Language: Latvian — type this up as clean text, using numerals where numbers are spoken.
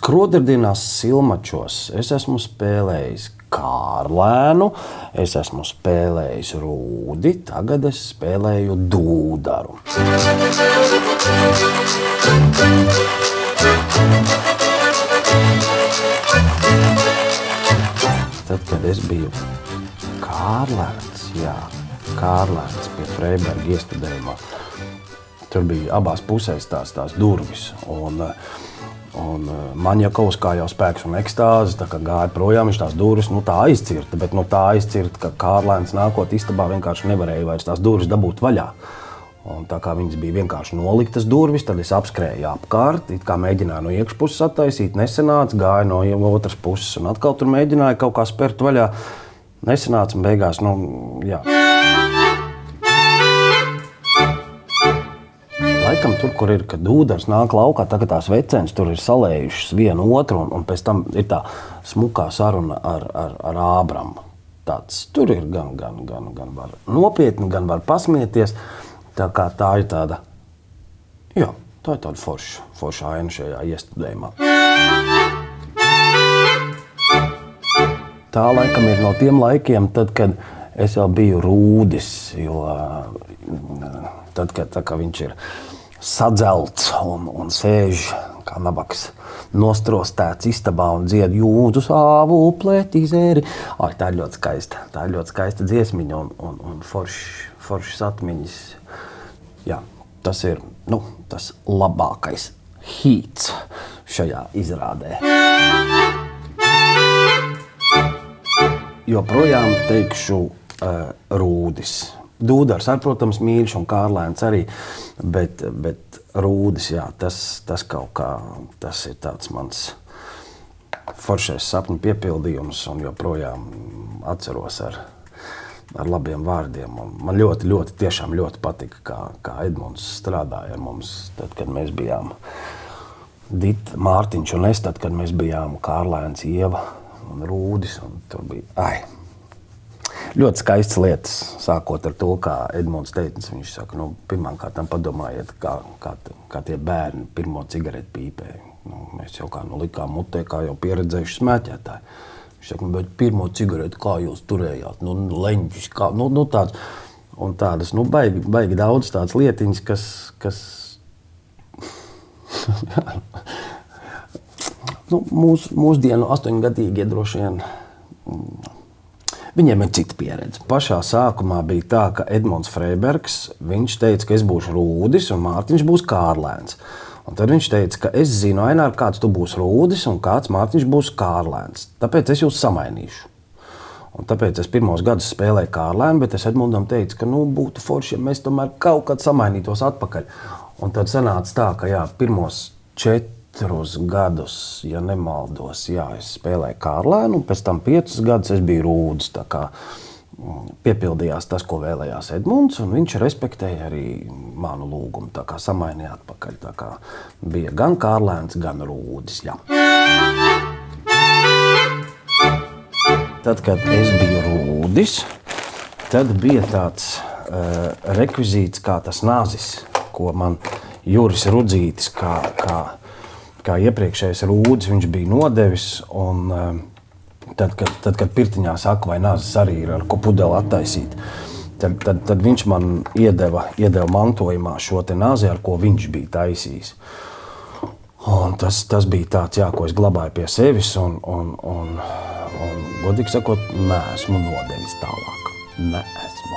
Skroderdienās Silmačos es esmu spēlējis Kārlēnu, es esmu spēlējis Rūdi, tagad es spēlēju Dūdaru. Tad, kad es biju Kārlēns, Kārlēns pie Freiberga iestudējumā, tur bija abās pusēs tās durvis. Un Maņakovs, kā jau spēks un ekstāzes, tā kā gāja projām, viņš tās durvis tā aizcirta, bet tā aizcirta, ka Kārlēns nākot istabā vienkārši nevarēja vairs tās durvis dabūt vaļā. Un tā kā viņas bija vienkārši noliktas durvis, tad es apskrēju apkārt, it kā mēģināju no iekšpuses attaisīt, nesanāca, gāju no otras puses un atkal tur mēģināju kaut kā spert vaļā. Nesanāca un beigās, jā. Laikam tur, kur ir, kad Dūdars nāk laukā, tagad tās vecenes tur ir salējušas vienu otru, un pēc tam ir tā smukā saruna ar Ābramu. Tur ir gan var nopietni, gan var pasmieties. Tā kā tā ir tāda, tā ir tāda forša aina šajā iestudējumā. Tā laikam ir no tiem laikiem, tad, kad es jau biju Rūdis, jo tad, kad viņš ir sadzelts un sēž kā nabaks nostrostēts istabā un dzied jūdu savu pletīzēri. Tā ir ļoti skaista dziesmiņa un foršas atmiņas. Jā, tas ir tas labākais hīts šajā izrādē. Joprojām teikšu Rūdis. Dūdars arī, protams, mīļš un Kārlēns arī, bet Rūdis, tas kaut kā, tas ir tāds mans foršais sapņu piepildījums un joprojām atceros ar labiem vārdiem. Un man tiešām ļoti patika, kā Edmunds strādāja ar mums, tad, kad mēs bijām Dita, Mārtiņš un es, tad, kad mēs bijām Kārlēns, Ieva un Rūdis, un tur bija, ļoti skaistas lietas, sākot ar to, kā Edmunds teica, viņš saka, pirmām kārtām padomājiet, kā tie bērni pirmo cigareti pīpēja. Mēs jau kā likām mutē, kā jau pieredzējuši smēķētāji. Viņš saka, bet pirmo cigareti kā jūs turējāt? Leņķis, kā, tāds. Un tādas, baigi daudz tādas lietiņas, kas mūsdienu 8-gadīgie droši vien, viņiem ir cita pieredze. Pašā sākumā bija tā, ka Edmunds Freibergs, viņš teica, ka es būšu Rūdis un Mārtiņš būs Kārlēns. Un tad viņš teica, ka es zinu, Ainār, kāds tu būsi Rūdis un kāds Mārtiņš būs Kārlēns. Tāpēc es jūs samainīšu. Un tāpēc es pirmos gadus spēlēju Kārlēnu, bet es Edmundam teicu, ka būtu forši, ja mēs tomēr kaut kad samainītos atpakaļ. Un tad sanāca tā, ka pirmos 4 gadus, ja nemaldos, es spēlēju Kārlēnu, un pēc tam 5 gadus es biju Rūdis. Tā kā piepildījās tas, ko vēlējās Edmunds, un viņš respektēja arī manu lūgumu, tā kā samainīja atpakaļ. Tā kā bija gan Kārlēns, gan Rūdis, Tad, kad es biju Rūdis, tad bija tāds rekvizīts kā tas nazis, ko man Juris Rudzītis, kā iepriekšējais Rūdis, viņš bija nodevis, un tad, kad pirtiņā saka, vai nazis arī ir ar ko pudeli attaisīt, tad viņš man iedeva mantojumā šo te nazi, ar ko viņš bija taisījis. Un tas bija tāds, ko es glabāju pie sevis, un godīgi sakot, neesmu nodevis tālāk. Neesmu.